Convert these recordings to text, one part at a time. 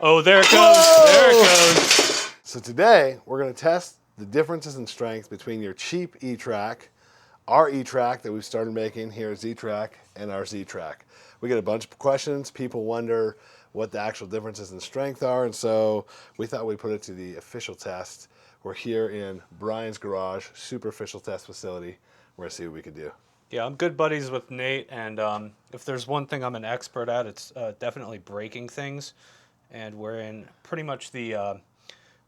Oh, there it goes. Whoa! There it goes. So today, we're going to test the differences in strength between your cheap E-TRAK, our E-TRAK that we've started making here at Z-TRAK, and our Z-TRAK. We get a bunch of questions. People wonder what the actual differences in strength are, and so we thought we'd put it to the official test. We're here in Brian's garage, super official test facility. We're going to see what we can do. Yeah, I'm good buddies with Nate, and if there's one thing I'm an expert at, it's definitely breaking things. And we're in pretty much the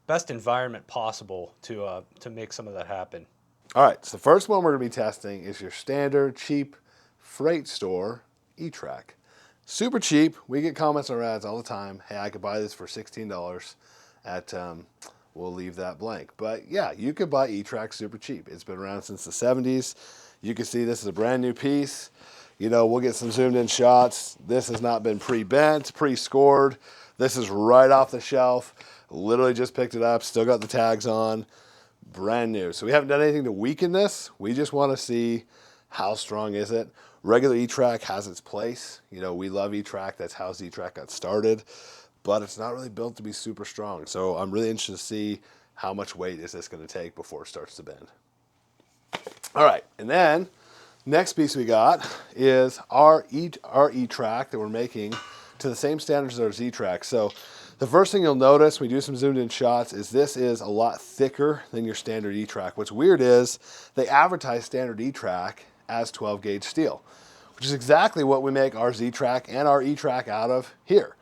best environment possible to make some of that happen. All right, so the first one we're going to be testing is your standard cheap freight store E-TRAK. Super cheap. We get comments on our ads all the time. Hey, I could buy this for $16 at, we'll leave that blank. But yeah, you could buy E-TRAK super cheap. It's been around since the 70s. You can see this is a brand new piece. You know, we'll get some zoomed in shots. This has not been pre-bent, pre-scored. This is right off the shelf. Literally just picked it up, still got the tags on. Brand new. So we haven't done anything to weaken this. We just want to see how strong is it. Regular E-TRAK has its place. You know, we love E-TRAK. That's how Z-TRAK got started. But it's not really built to be super strong. So I'm really interested to see how much weight is this going to take before it starts to bend. All right, and then next piece we got is our E-TRAK that we're making to the same standards as our Z-TRAK. So the first thing you'll notice when we do some zoomed in shots is this is a lot thicker than your standard E-TRAK. What's weird is they advertise standard E-TRAK as 12 gauge steel, which is exactly what we make our Z-TRAK and our E-TRAK out of here.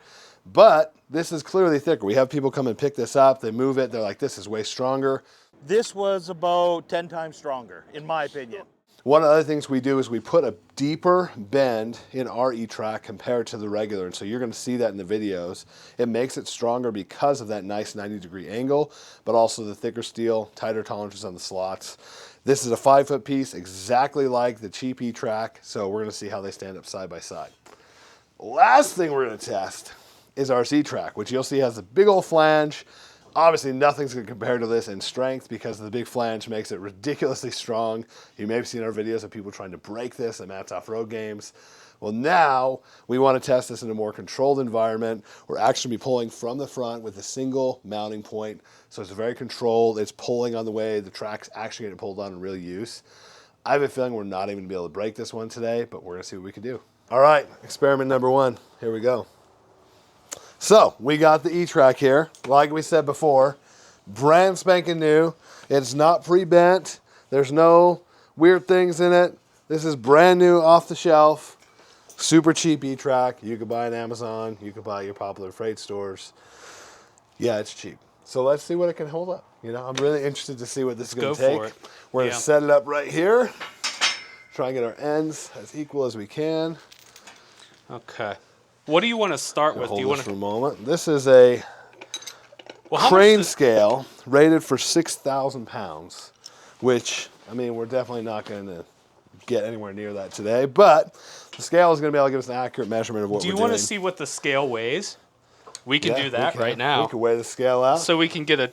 But this is clearly thicker. We have people come and pick this up, they move it, they're like, this is way stronger. This was about 10 times stronger, in my opinion. One of the other things we do is we put a deeper bend in our E-TRAK compared to the regular, and so you're going to see that in the videos. It makes it stronger because of that nice 90-degree angle, but also the thicker steel, tighter tolerances on the slots. This is a 5-foot piece, exactly like the cheap E-TRAK, so we're going to see how they stand up side by side. Last thing we're going to test is our Z-TRAK, which you'll see has a big old flange. Obviously, nothing's going to compare to this in strength because the big flange makes it ridiculously strong. You may have seen our videos of people trying to break this at Matt's off-road games. Well, now we want to test this in a more controlled environment. We're actually be pulling from the front with a single mounting point. So it's very controlled. It's pulling on the way. The track's actually getting pulled on in real use. I have a feeling we're not even going to be able to break this one today, but we're going to see what we can do. All right, experiment number one. Here we go. So we got the E-TRAK here, like we said before, brand spanking new. It's not pre-bent. There's no weird things in it. This is brand new off the shelf, super cheap E-TRAK. You could buy on Amazon. You could buy at your popular freight stores. Yeah, it's cheap. So let's see what it can hold up. You know, I'm really interested to see what this is going to take. We're going to set it up right here. Try and get our ends as equal as we can. Okay. What do you want to start with? Hold do you want for a moment. This is a crane scale rated for 6,000 pounds, which, I mean, we're definitely not going to get anywhere near that today, but the scale is going to be able to give us an accurate measurement of what we're doing. Do you want to see what the scale weighs? We can do that right now. We can weigh the scale out. So we can get a.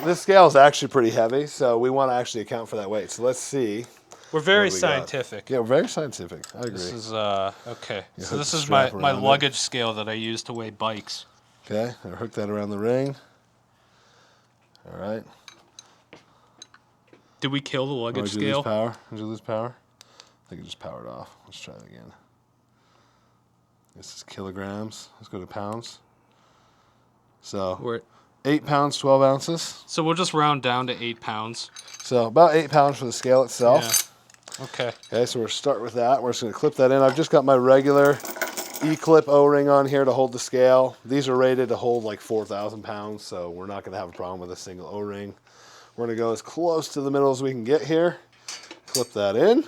This scale is actually pretty heavy, so we want to actually account for that weight. So let's see. We're very scientific. Yeah, we're very scientific. I agree. This is okay. So this is my luggage scale that I use to weigh bikes. Okay, I hook that around the ring. All right. Did we kill the luggage Did you scale? lose power? Did you lose power? I think it just powered off. Let's try it again. This is kilograms. Let's go to pounds. So We're 8 pounds, 12 ounces. So we'll just round down to 8 pounds. So about 8 pounds for the scale itself. Yeah. Okay. Okay, so we'll start with that. We're just going to clip that in. I've just got my regular E-clip O-ring on here to hold the scale. These are rated to hold like 4,000 pounds, so we're not going to have a problem with a single O-ring. We're going to go as close to the middle as we can get here. Clip that in.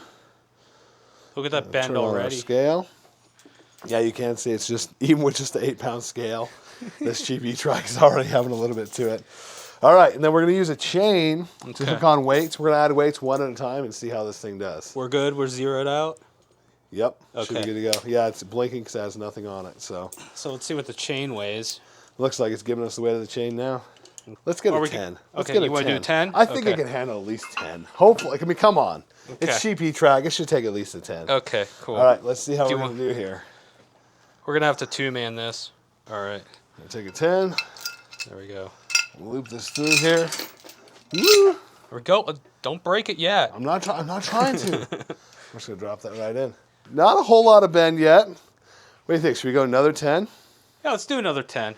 Look at that bend Turn on our already. scale. Yeah, you can see it's just, even with just the 8-pound scale, this cheap E-TRAK is already having a little bit to it. All right, and then we're going to use a chain to hook on weights. We're going to add weights one at a time and see how this thing does. We're good. We're zeroed out. Yep. Okay. Should be good to go. Yeah, it's blinking because it has nothing on it. So let's see what the chain weighs. Looks like it's giving us the weight of the chain now. Let's get a 10. Let's get you want to do a 10? I think it can handle at least 10. Hopefully. I mean, come on. Okay. It's cheap E-TRAK. It should take at least a 10. Okay, cool. All right, let's see how we're going to do here. We're going to have to two-man this. All right. Take a 10. There we go. Loop this through here. Woo! There we go. Don't break it yet. I'm not trying to. I'm just gonna drop that right in. Not a whole lot of bend yet. What do you think? Should we go another 10? Yeah, let's do another 10.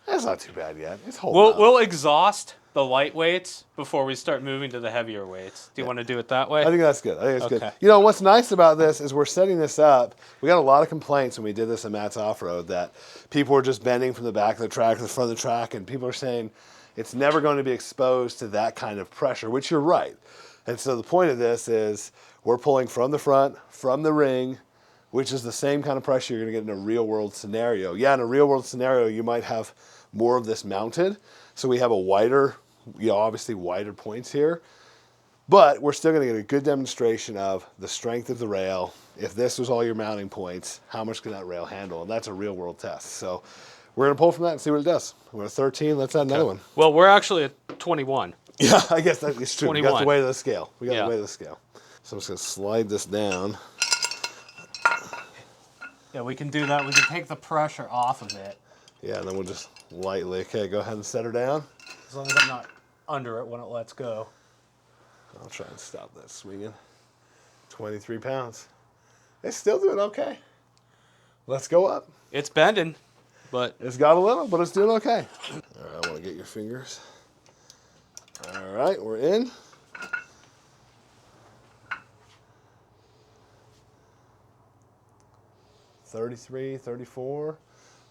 That's not too bad yet. It's holding up. We'll exhaust the light weights before we start moving to the heavier weights. Do you want to do it that way? I think that's good. I think it's Okay. good. You know, what's nice about this is we're setting this up. We got a lot of complaints when we did this in Matt's Off-Road that people were just bending from the back of the track to the front of the track, and people are saying it's never going to be exposed to that kind of pressure, which you're right. And so the point of this is we're pulling from the front, from the ring, which is the same kind of pressure you're going to get in a real-world scenario. Yeah, in a real-world scenario, you might have more of this mounted, so we have a wider, obviously wider points here, but we're still going to get a good demonstration of the strength of the rail. If this was all your mounting points, how much can that rail handle? And that's a real-world test. So we're going to pull from that and see what it does. We're at 13. Let's add another one. Well, we're actually at 21. Yeah, I guess that is true. We got 21. the weight of the scale. We got Yeah. the weight of the scale. So I'm just going to slide this down. Yeah, we can do that. We can take the pressure off of it. Yeah, and then we'll just lightly, okay, go ahead and set her down. As long as I'm not under it when it lets go. I'll try and stop that swinging. 23 pounds. It's still doing okay. Let's go up. It's bending, but It's got a little, but it's doing okay. All right, I want to get your fingers. All right, we're in. $33, $34,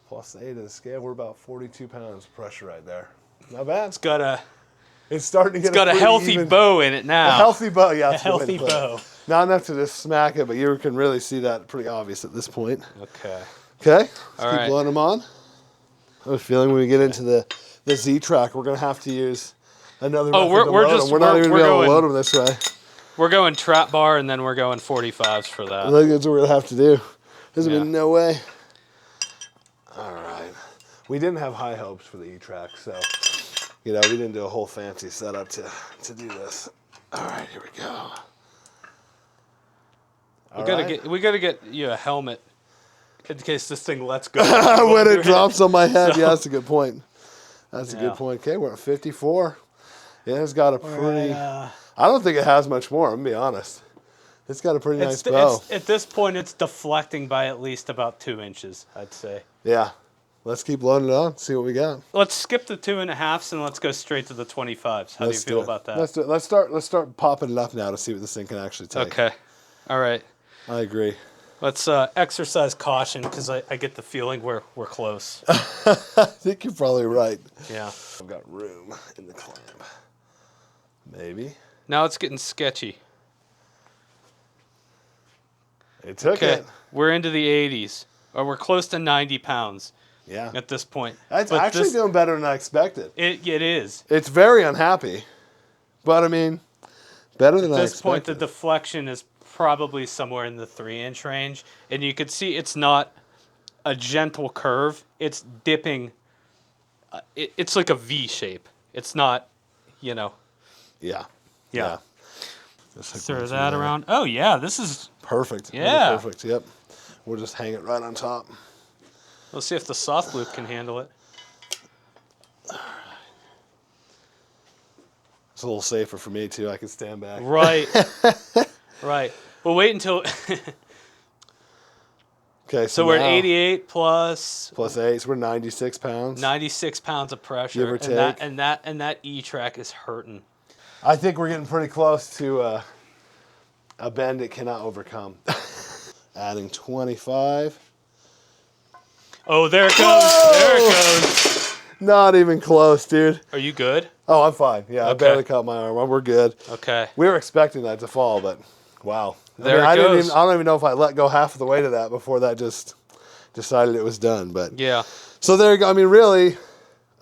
plus 8 of the scale. We're about 42 pounds of pressure right there. Not bad. it's got a It's starting to get got a pretty healthy even- bow in it now. A healthy bow, yeah. A that's good way to healthy put it. bow. Not enough to just smack it, but you can really see that pretty obvious at this point. Okay. Okay, let's All keep right. blowing them on. I have a feeling when we get into the Z-TRAK, we're going to have to use another Oh, method we're- to we're load just- them. We're not we're- even we're going to be able to going- load them this way. We're going trap bar and then we're going 45s for I that. think that's what we're going to have to do. There's Yeah. been no way. All right. We didn't have high hopes for the E-TRAK, so, we didn't do a whole fancy setup to do this. All right, here we go. We gotta get you a helmet in case this thing lets go. When it drops on my head, yeah, that's a good point. That's a Yeah. good point. Okay, we're at 54. Yeah, it's got a pretty... Right, I don't think it has much more, I'm going to be honest. It's got a pretty nice bow. at this point, it's deflecting by at least about 2 inches, I'd say. Yeah. Let's keep loading it on, see what we got. Let's skip the 2.5s and let's go straight to the 25s. How do you feel about that? Let's do it. Let's start popping it up now to see what this thing can actually take. Okay. All right. I agree. Let's exercise caution because I get the feeling we're close. I think you're probably right. Yeah. I've got room in the clamp. Maybe. Now it's getting sketchy. It took Okay. it. We're into the 80s. Or we're close to 90 pounds Yeah. at this point. That's But actually doing better than I expected. it is. It's very unhappy. But, I mean, better than I At this point, the expected. deflection is probably somewhere in the 3-inch range. And you could see it's not a gentle curve. It's dipping. It's like a V shape. It's not, Yeah. Yeah. Just like Throw one that from there. around. Oh, yeah, this is... Perfect. Really Yeah. Perfect. Yep. We'll just hang it right on top. Let's see if the soft loop can handle it. It's a little safer for me too. I can stand back. Right. Right. Well, wait until... Okay. So we're at now, 88 plus plus 8. So we're 96 pounds. 96 pounds of pressure. Give or take. And that E-TRAK is hurting. I think we're getting pretty close to a bend it cannot overcome. Adding 25. Oh, there it goes. Whoa! There it goes. Not even close, dude. Are you good? Oh, I'm fine. Yeah, I Okay. barely caught my arm. We're good. Okay. We were expecting that to fall, but wow. There it I goes. don't even know if I let go half of the weight of that before that just decided it was done. But Yeah. so there you go. I mean, really,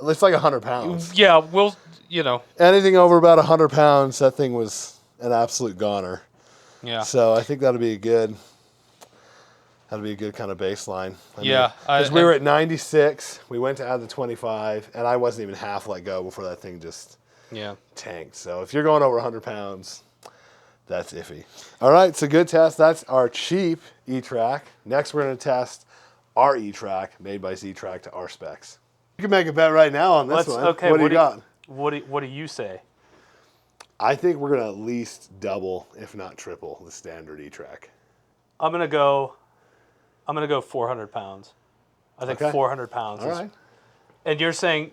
it's like 100 pounds. Yeah, we'll, Anything over about 100 pounds, that thing was an absolute goner. yeah. So I think that'll be a good kind of baseline. Yeah, Because we were at 96, we went to add the 25, and I wasn't even half let go before that thing just Yeah. tanked. So if you're going over 100 pounds, that's iffy. All right, so good test. That's our cheap E-TRAK. Next, we're going to test our E-TRAK made by Z-TRAK to our specs. You can make a bet right now on this one. Okay. What do you got? What do you say? I think we're gonna at least double, if not triple, the standard E-TRAK. I'm gonna go 400 pounds. I think Okay. 400 pounds. All right. And you're saying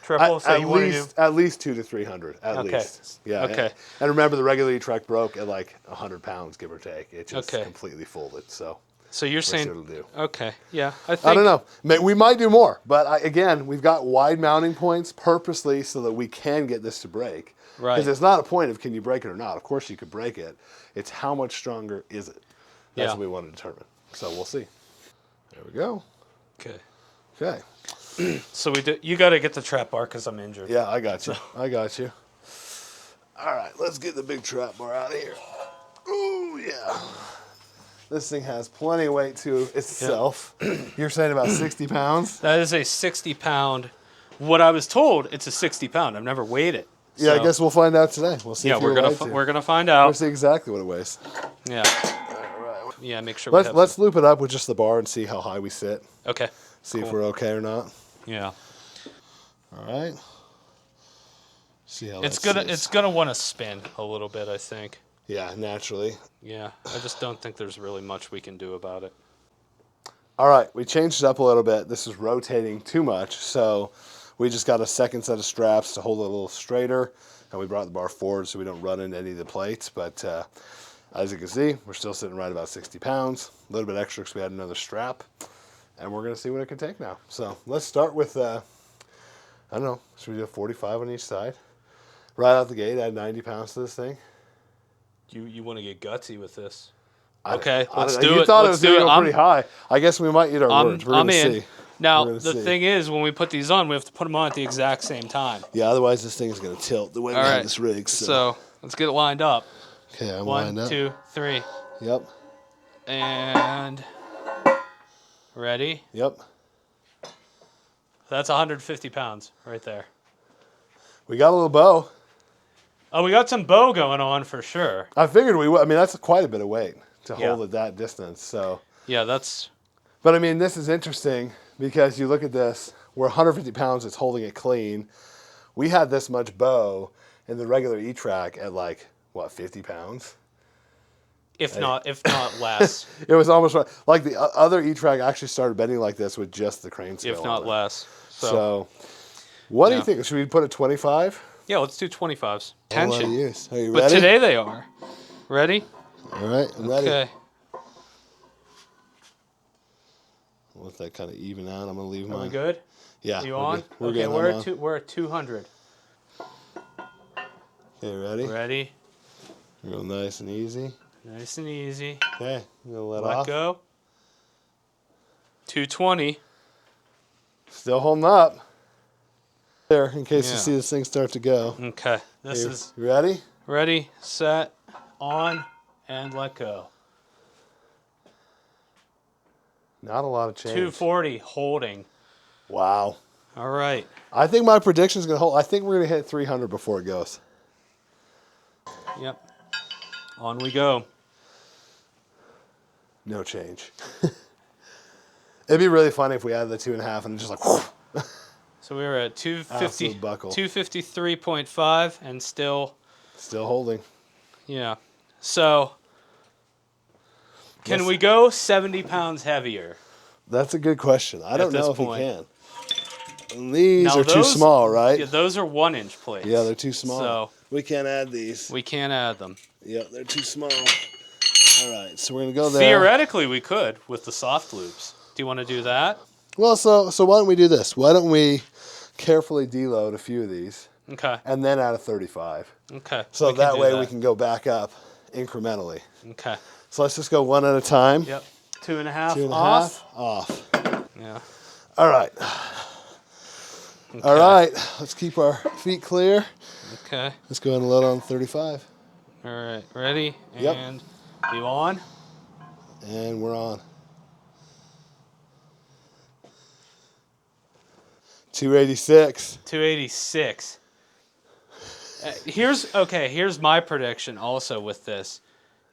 triple, so you want to do at least 200 to 300 at Okay. least. Yeah. Okay. And remember, the regular E-TRAK broke at like 100 pounds, give or take. It just Okay. completely folded. So So you're we'll see saying what it'll do. okay, yeah. I I don't know. We might do more, but again, we've got wide mounting points purposely so that we can get this to break. Right. Because it's not a point of can you break it or not. Of course you could break it. It's how much stronger is it. That's Yeah. what we want to determine. So we'll see. There we go. Okay. Okay. So you got to get the trap bar because I'm injured. Yeah, I got you. I got you. All right, let's get the big trap bar out of here. Oh, yeah. This thing has plenty of weight to itself. You're saying about 60 pounds? That is a 60-pound. What I was told, it's a 60-pound. I've never weighed it. Yeah, I So, guess we'll find out today. We'll see yeah, if you're right to. we're gonna find We'll out. see exactly what it weighs. Yeah. All right. Yeah. Make sure. Let's loop it up with just the bar and see how high we sit. Okay. See Cool. if we're okay or not. Yeah. All right. See how It's that gonna sits. it's gonna want to spin a little bit, I think. Yeah, naturally. Yeah. I just don't think there's really much we can do about it. All right, we changed it up a little bit. This is rotating too much, so we just got a second set of straps to hold it a little straighter, and we brought the bar forward so we don't run into any of the plates. But as you can see, we're still sitting right about 60 pounds. A little bit extra because we had another strap, and we're going to see what it can take now. So let's start with, I don't know, should we do a 45 on each side? Right out the gate, add 90 pounds to this thing. You want to get gutsy with this? I Okay, don't let's know. do You it. thought Let's it was do going it. to go pretty high. I guess we might eat our words. We're I'm going to in. see. Now We're gonna the see. thing is, when we put these on, we have to put them on at the exact same time. Yeah, otherwise this thing is going to tilt the way we All have right. this rig. So let's get it lined up. Okay, I'm 1, lined up. 2, 3, Yep, and ready. yep. That's 150 pounds right there. We got a little bow. Oh, we got some bow going on for sure. I figured we would. I mean, that's quite a bit of weight to Yeah. hold at that distance. So, Yeah, that's but I mean, this is interesting because you look at this. We're 150 pounds. It's holding it clean. We had this much bow in the regular E-TRAK at like what 50 pounds. if not less. It was almost right. Like the other E-TRAK actually started bending like this with just the crane scale. If not on it. less. So, what do Yeah. you think? Should we put a 25? Yeah, let's do 25s. A lot of Tension. years. Are you But ready? today they are. Ready? All right, I'm ready. Okay. I'll let that kind of even out. I'm gonna leave Are mine. we good? Yeah. You we're on? good. We're Okay, good. I'm on. we're at 200. Okay, ready? Ready? Real nice and easy. Nice and easy. Okay, I'm gonna let Let off. go. 220. Still holding up. There, in case you Yeah. see this thing start to go. Okay. This Here, is you ready? ready, set, on, and let go. Not a lot of change. 240 holding. Wow. All right. I think my prediction is gonna hold. I think we're gonna hit 300 before it goes. Yep. On we go. No change. It'd be really funny if we added the 2.5 and just like. whoosh. So we were at 250, Absolute buckle. 253.5 and still, Still holding. yeah. So can Yes. we go 70 pounds heavier? That's a good question. I don't this know if point. he can. And these Now are too those- small, right? Yeah, those are 1-inch plates. Yeah, they're too small. So we can't add these. we can't add them. Yeah, they're too small. All right, so we're gonna go there. Theoretically, we could with the soft loops. Do you want to do that? Well, so why don't we do this? Why don't we carefully deload a few of these Okay. and then add a 35? Okay. So we can that do way we can go back up incrementally. Okay. So let's just go one at a time. Yep. 2.5 2.5 off. off. Yeah. All right. Okay. All right. Let's keep our feet clear. Okay. Let's go ahead and load on 35. All right. Ready? Yep. And you on? And we're on. 286. 286. Here's my prediction also with this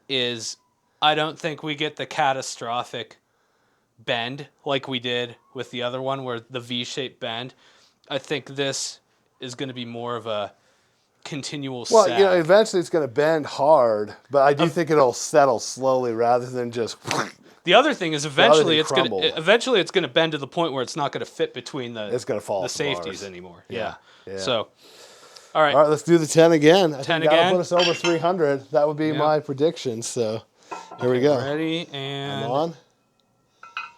is I don't think we get the catastrophic bend like we did with the other one, where the V-shaped bend. I think this is going to be more of a continual Well, sag. you know, eventually it's going to bend hard, but I do think it'll settle slowly rather than just. The other thing is other eventually thing it's going to crumbled. eventually it's going to bend to the point where it's not going to fit between the It's going to fall the off the safeties bars. anymore. Yeah. So, all right. All right, let's do the 10 again. I 10 think that'll again? put us over 300. That would be Yeah. my prediction. So here we Okay, go. Ready I'm and on.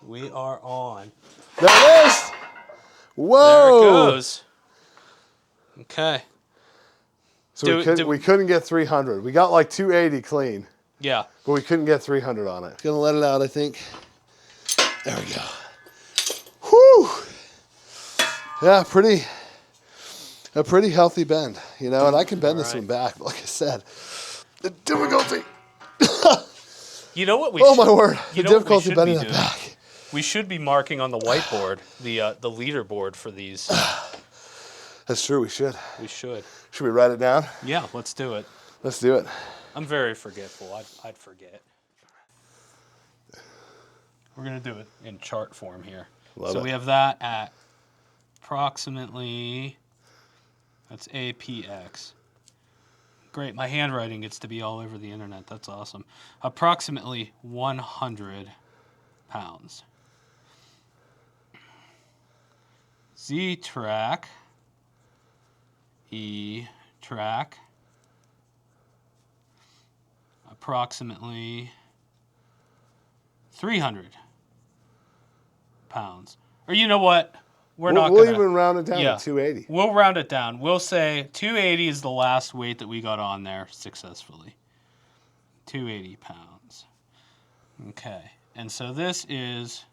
we are on. There it is. Whoa. There it goes. Okay. So we couldn't get 300. We got like 280 clean, Yeah. but we couldn't get 300 on it. Gonna let it out, I think. There we go. Whew. Yeah, a pretty healthy bend, you know, and I can bend this one back, but like I said, the difficulty. You know what we Oh my word, the you know what we difficulty should bending be that doing? back. We should be marking on the whiteboard the leaderboard for these. That's true, we should. We should. Should we write it down? Yeah, let's do it. Let's do it. I'm very forgetful. I'd forget. We're going to do it in chart form here. Love it. We have that at approximately, that's APX. Great, my handwriting gets to be all over the internet. That's awesome. Approximately 100 pounds. Z-TRAK, E-TRAK, approximately 300 pounds. Or you know what? We'll even round it down to 280. We'll round it down. We'll say 280 is the last weight that we got on there successfully. 280 pounds. Okay. And so this is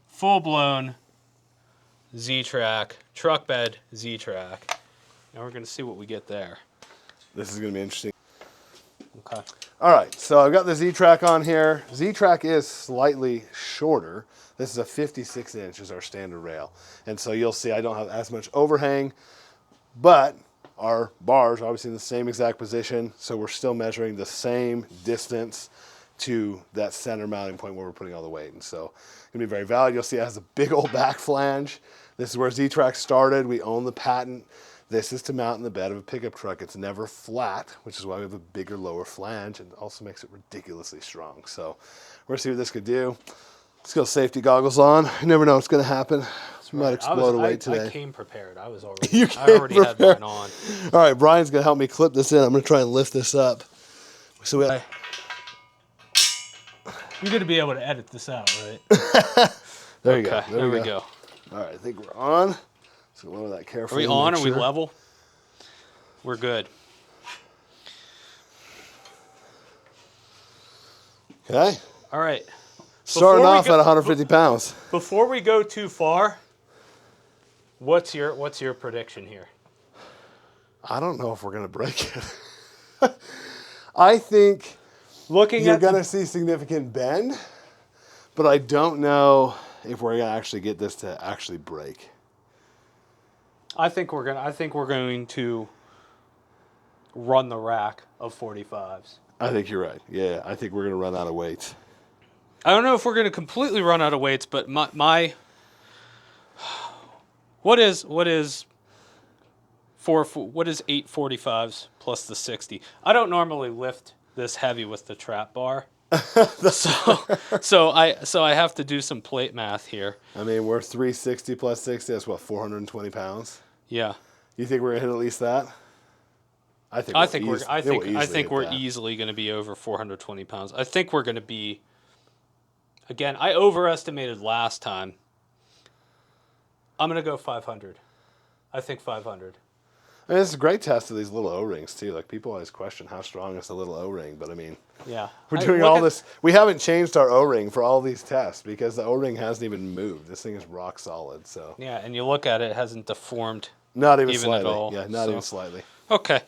full-blown Z-TRAK, truck bed Z-TRAK. And we're going to see what we get there. This is going to be interesting. Okay. All right, so I've got the Z-TRAK on here. Z-TRAK is slightly shorter. This is a 56 inch is our standard rail. And so you'll see I don't have as much overhang, but our bars are obviously in the same exact position, so we're still measuring the same distance to that center mounting point where we're putting all the weight. And so it's going to be very valid. You'll see it has a big old back flange. This is where Z-TRAK started. We own the patent. This is to mount in the bed of a pickup truck. It's never flat, which is why we have a bigger lower flange, and also makes it ridiculously strong. So we're going to see what this could do. Let's go safety goggles on. You never know what's going to happen. We might explode a weight today. I came prepared. I was already. You I already had prepared. mine on. All right, Brian's going to help me clip this in. I'm going to try and lift this up. So You're going to be able to edit this out, right? there you go. Okay, there we go. All right, I think we're on. So lower that Are carefully. we on? make Are we sure. level? We're good. Okay. All right. Starting Before we off go- at 150 pounds. Before we go too far, what's your prediction here? I don't know if we're going to break it. I think Looking you're at going to see significant bend, but I don't know if we're going to actually get this to actually break. I think we're going to run the rack of 45s. I think you're right. Yeah, I think we're going to run out of weight. I don't know if we're going to completely run out of weights, but my what is 8 45s plus the 60? I don't normally lift this heavy with the trap bar. so I have to do some plate math here. I mean, we're 360 plus 60. That's what, 420 pounds? Yeah. You think we're going to hit at least that? I think we're easily going to be over 420 pounds. I think we're going to be. Again, I overestimated last time. I'm going to go 500. I think 500. I mean, it's a great test of these little O-rings too. Like, people always question how strong is the little O-ring, but I mean, Yeah. we're doing all this. We haven't changed our O-ring for all these tests because the O-ring hasn't even moved. This thing is rock solid. So Yeah, and you look at it, it hasn't deformed. not even Even slightly. at all, Yeah, not so. even slightly. Okay.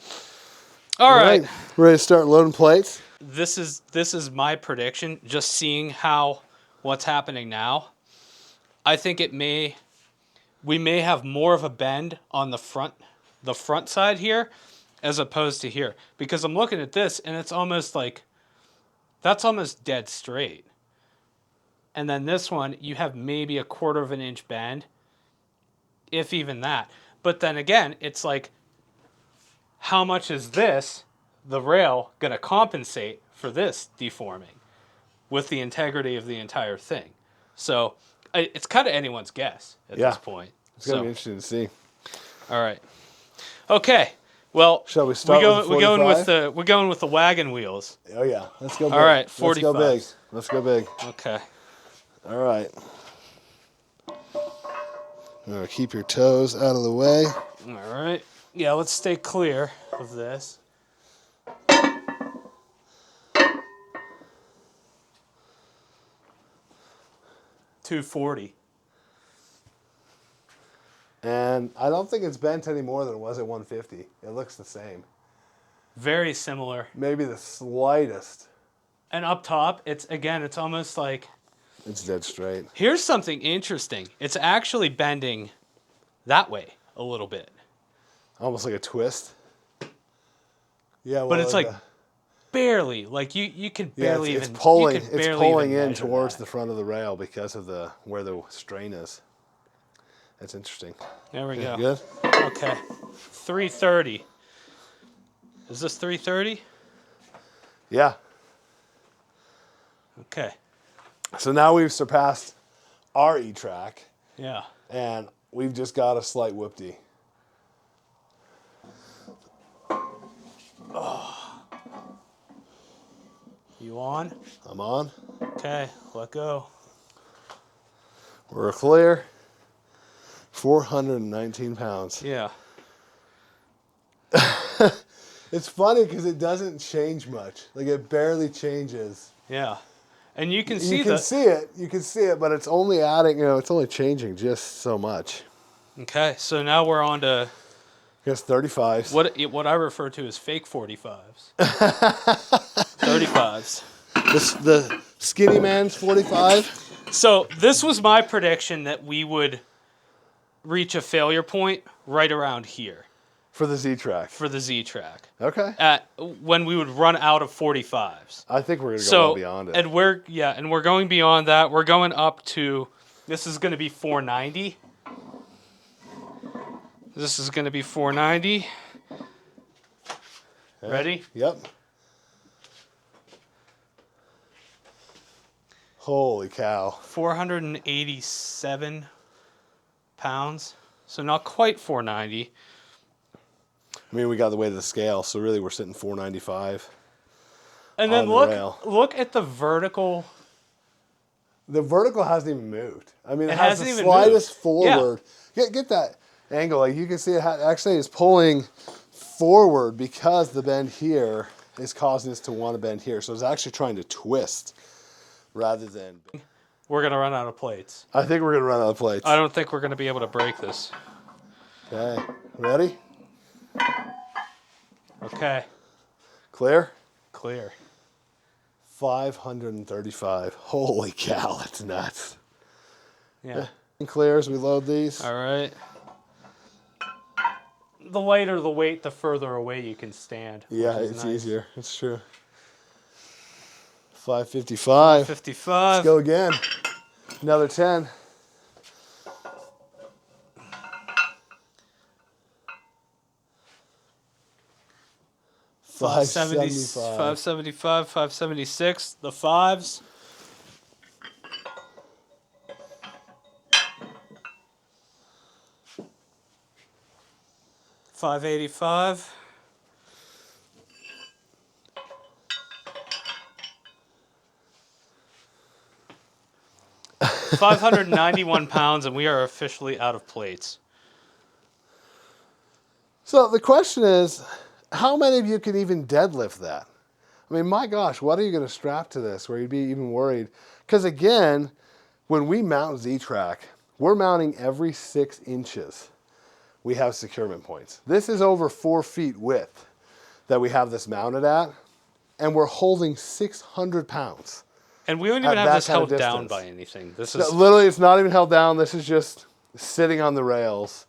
All right. Ready to start loading plates? This is my prediction. Just seeing what's happening now, I think we may have more of a bend on the front side here as opposed to here, because I'm looking at this and it's almost like that's almost dead straight. And then this one, you have maybe a 1/4 of an inch bend, if even that. But then again, it's like, how much is this, the rail, going to compensate for this deforming with the integrity of the entire thing? So it's kind of anyone's guess at this point. It's going to be interesting to see. All right. Okay. Well, shall we start with the 45? we're going with the wagon wheels. Oh yeah, let's go big. All right, 45. Let's go big. Let's go big. Okay. All right. Keep your toes out of the way. All right. Yeah, let's stay clear of this. $240. And I don't think it's bent any more than it was at 150. It looks the same. Very similar. Maybe the slightest. And up top, it's almost like... It's dead straight. Here's something interesting. It's actually bending that way a little bit. Almost like a twist. Yeah, well, but it's like barely. Like you can barely it's even... pulling, you can it's barely pulling even in measure towards that. the front of the rail because of where the strain is. That's interesting. There we go. Good? Okay. 330. Is this 330? Yeah. Okay. So now we've surpassed our E-TRAK, Yeah. and we've just got a slight whoopty. You on? I'm on. Okay. Let go. We're clear. 419 pounds. Yeah. It's funny because it doesn't change much. Like, it barely changes. Yeah. And you can see You can see it, but it's only adding, it's only changing just so much. Okay, so now we're on to I guess 35s. what I refer to as fake 45s. 35s. The skinny man's 45? So this was my prediction that we would reach a failure point right around here For the Z-TRAK. for the Z-TRAK. Okay. When we would run out of 45s. I think we're going to go well beyond it. And we're going beyond that. We're going up to, this is going to be 490. This is going to be 490. Okay. Ready? Yep. Holy cow. 487 pounds. So not quite 490. I mean, we got the weight of the scale, so really we're sitting 495. And then on the rail. look at the vertical. The vertical hasn't even moved. I mean, it has hasn't the even slightest moved. forward. Get that angle. Like, you can see it actually is pulling forward because the bend here is causing us to want to bend here. So it's actually trying to twist rather than... We're going to run out of plates. I think we're going to run out of plates. I don't think we're going to be able to break this. Okay. Ready? Okay. Clear? Clear. 535. Holy cow, that's nuts. Yeah. Clear as we load these. All right. The lighter the weight, the further away you can stand. Yeah, which is it's nice. easier. It's true. 555. 55. Let's go again. Another 10. Five 575, 576. The fives. $585. £591, and we are officially out of plates. So the question is, how many of you can even deadlift that? I mean, my gosh, what are you going to strap to this where you'd be even worried? Because again, when we mount Z-TRAK, we're mounting every 6 inches. We have securement points. This is over 4 feet width that we have this mounted at, and we're holding 600 pounds. And we don't even At have that this kind of held down distance. by anything. This No, is literally, it's not even held down. This is just sitting on the rails,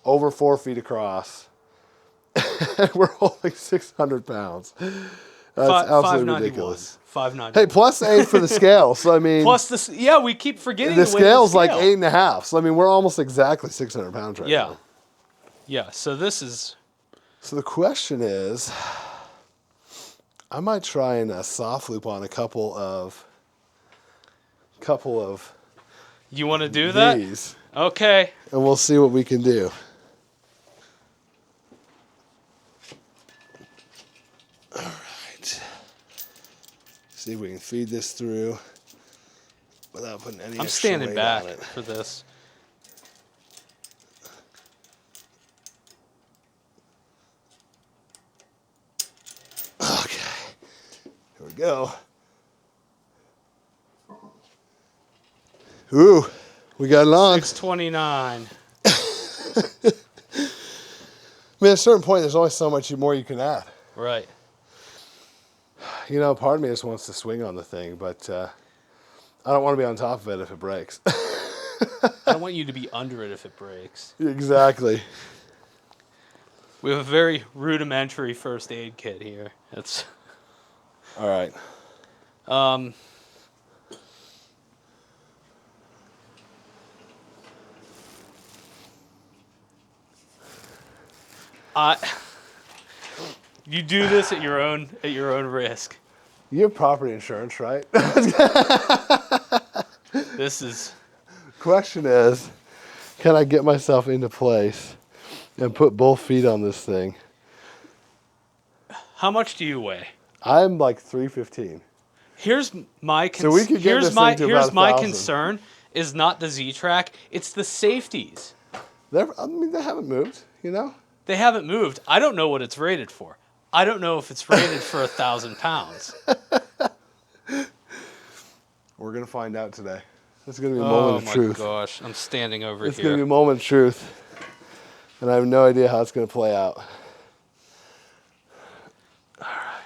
over 4 feet across. We're holding 600 pounds. That's absolutely 591. ridiculous. 591. Hey, plus 8 for the scale. So I mean, Plus this, yeah, we keep forgetting the to weigh the scale's like scale. 8.5. So I mean, we're almost exactly 600 pounds right Yeah. now. Yeah. So this is. So the question is, I might try and soft loop on a couple of You want to do that? these, Okay. and we'll see what we can do. All right. See if we can feed this through without putting any I'm extra standing weight back on it. for this. Okay. Here we go. Ooh, we got it on. 629. I mean, at a certain point, there's only so much more you can add. Right. You know, part of me just wants to swing on the thing, but I don't want to be on top of it if it breaks. I don't want you to be under it if it breaks. Exactly. We have a very rudimentary first aid kit here. It's All right. You do this at your own risk. You have property insurance, right? This is Question is, can I get myself into place and put both feet on this thing? how much do you weigh? I'm like 315. Here's my So we could get this thing to here's about my 1,000. concern is not the Z-TRAK, it's the safeties. I mean, they haven't moved, you know? They haven't moved. I don't know what it's rated for. I don't know if it's rated for 1,000 pounds. We're going to find out today. It's going to be a moment of truth. Oh my gosh, I'm standing over It's going to be here. a moment of truth. And I have no idea how it's going to play out. All right.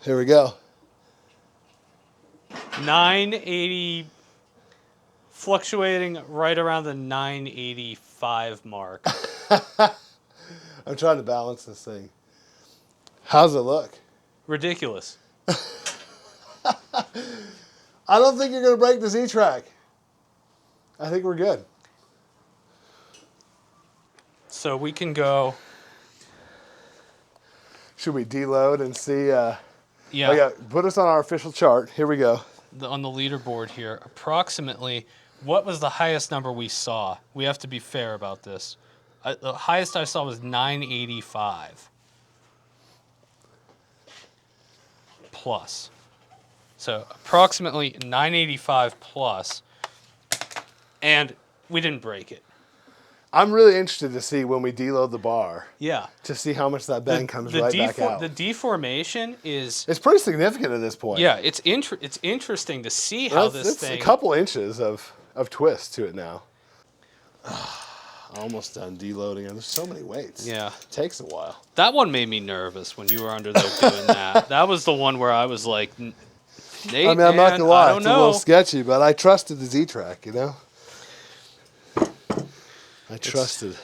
Here we go. 980, fluctuating right around the 985 mark. I'm trying to balance this thing. How's it look? Ridiculous. I don't think you're going to break the Z-TRAK. I think we're good. So we can go. Should we deload and see? Yeah. Oh, yeah, put us on our official chart. Here we go. On the leaderboard here, approximately, what was the highest number we saw? We have to be fair about this. The highest I saw was 985 plus. So approximately 985 plus, and we didn't break it. I'm really interested to see when we deload the bar Yeah. to see how much that bend comes right back out. The deformation is. It's pretty significant at this point. Yeah, it's interesting to see how It's this thing. a couple inches of twist to it now. Almost done deloading, and there's so many weights. Yeah. It takes a while. That one made me nervous when you were under there doing that. That was the one where I was like, Nate, I mean, I'm not man, gonna lie, I don't it's a little know. sketchy, but I trusted the Z-TRAK, you know. I trusted.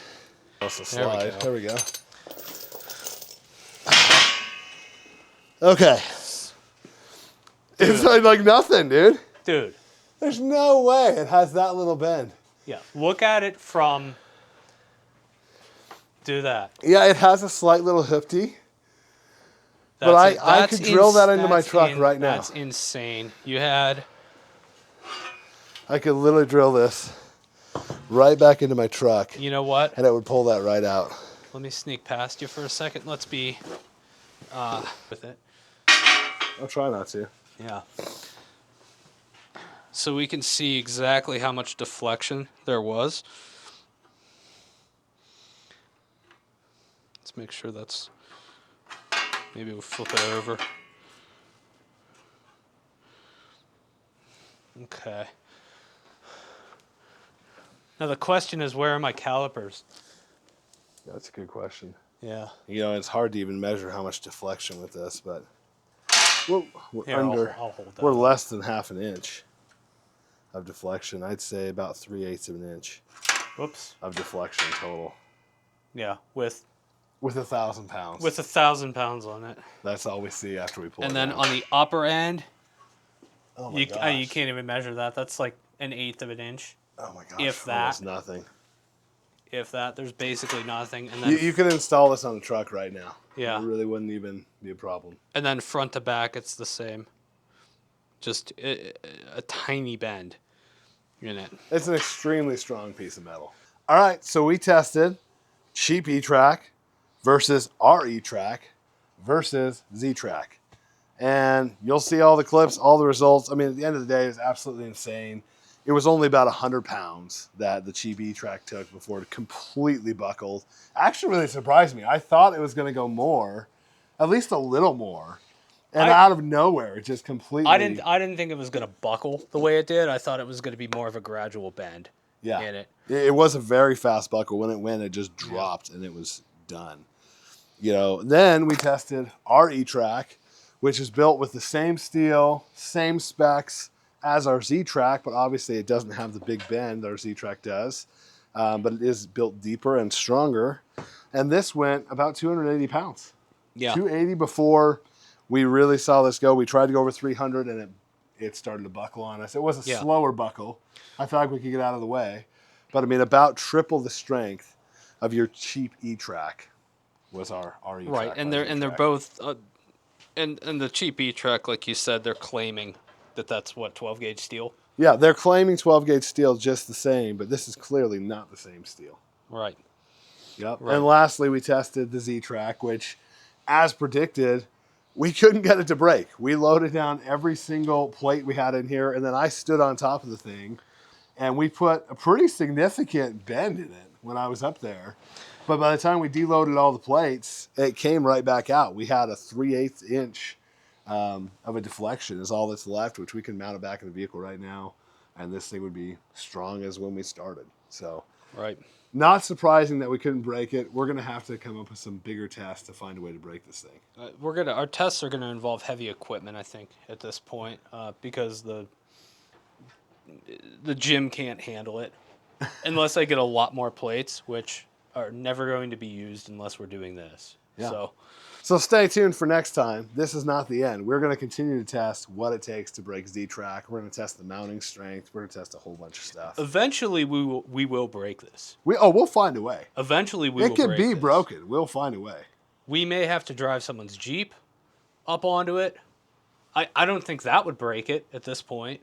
There we go. There we go. Okay. It's like nothing, dude. Dude, There's no way it has that little bend. yeah, look at it from. Do that. Yeah, it has a slight little hoopty. But I could drill that into my truck right now. That's insane. You had. I could literally drill this right back into my truck, You know what? and it would pull that right out. Let me sneak past you for a second. Let's be with it. I'll try not to. Yeah. So we can see exactly how much deflection there was. Let's make sure that's. Maybe we'll flip it over. Okay. Now the question is, where are my calipers? That's a good question. Yeah. You know, it's hard to even measure how much deflection with this, but we're Here, under, I'll hold that we're up. less than half an inch of deflection. I'd say about 3/8 of an inch Whoops. of deflection total. Yeah, with 1,000 pounds. 1,000 pounds on it. That's all we see after we pull And it then down. on the upper end, Oh my you gosh. can't even measure that. That's like 1/8 of an inch. Oh my gosh. If Almost that. nothing. If that, there's basically nothing. And then You could install this on a truck right now. Yeah. It really wouldn't even be a problem. and then front to back, it's the same. Just a tiny bend in it. It's an extremely strong piece of metal. All right, so we tested cheap E-TRAK versus our E-TRAK versus Z-TRAK. And you'll see all the clips, all the results. I mean, at the end of the day, it's absolutely insane. It was only about 100 pounds that the cheap E-TRAK took before it completely buckled. Actually, really surprised me. I thought it was going to go more, at least a little more. And out of nowhere, it just completely... I didn't think it was going to buckle the way it did. I thought it was going to be more of a gradual bend in it. It was a very fast buckle. When it went, it just dropped, and it was done. You know, then we tested our E-TRAK, which is built with the same steel, same specs as our Z-TRAK, but obviously it doesn't have the big bend that our Z-TRAK does. But it is built deeper and stronger. And this went about 280 pounds. Yeah. 280 before we really saw this go. We tried to go over 300, and it started to buckle on us. It was a slower buckle. I thought we could get out of the way. But, I mean, about triple the strength of your cheap E-TRAK was our E-TRAK. Right, and they're both... and the cheap E-TRAK, like you said, they're claiming that's what, 12-gauge steel? Yeah, they're claiming 12-gauge steel just the same, but this is clearly not the same steel. Right. Yep. Right. And lastly, we tested the Z-TRAK, which, as predicted, we couldn't get it to break. We loaded down every single plate we had in here, and then I stood on top of the thing, and we put a pretty significant bend in it when I was up there. But by the time we deloaded all the plates, it came right back out. We had a 3/8 inch of a deflection is all that's left, which we can mount it back in the vehicle right now, and this thing would be strong as when we started. So, Right. not surprising that we couldn't break it. We're going to have to come up with some bigger tests to find a way to break this thing. Our tests are gonna involve heavy equipment, I think, at this point, because the gym can't handle it unless I get a lot more plates, which are never going to be used unless we're doing this. Yeah. So stay tuned for next time. This is not the end. We're going to continue to test what it takes to break Z-TRAK. We're going to test the mounting strength. We're going to test a whole bunch of stuff. Eventually, we will break this. We'll find a way. Eventually, we will break It can be this. broken. We'll find a way. We may have to drive someone's Jeep up onto it. I don't think that would break it at this point.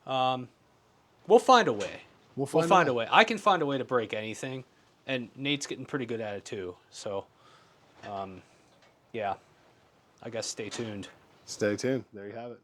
We'll find a way. We'll find a way. I can find a way to break anything, and Nate's getting pretty good at it too. So, yeah, I guess stay tuned. Stay tuned. There you have it.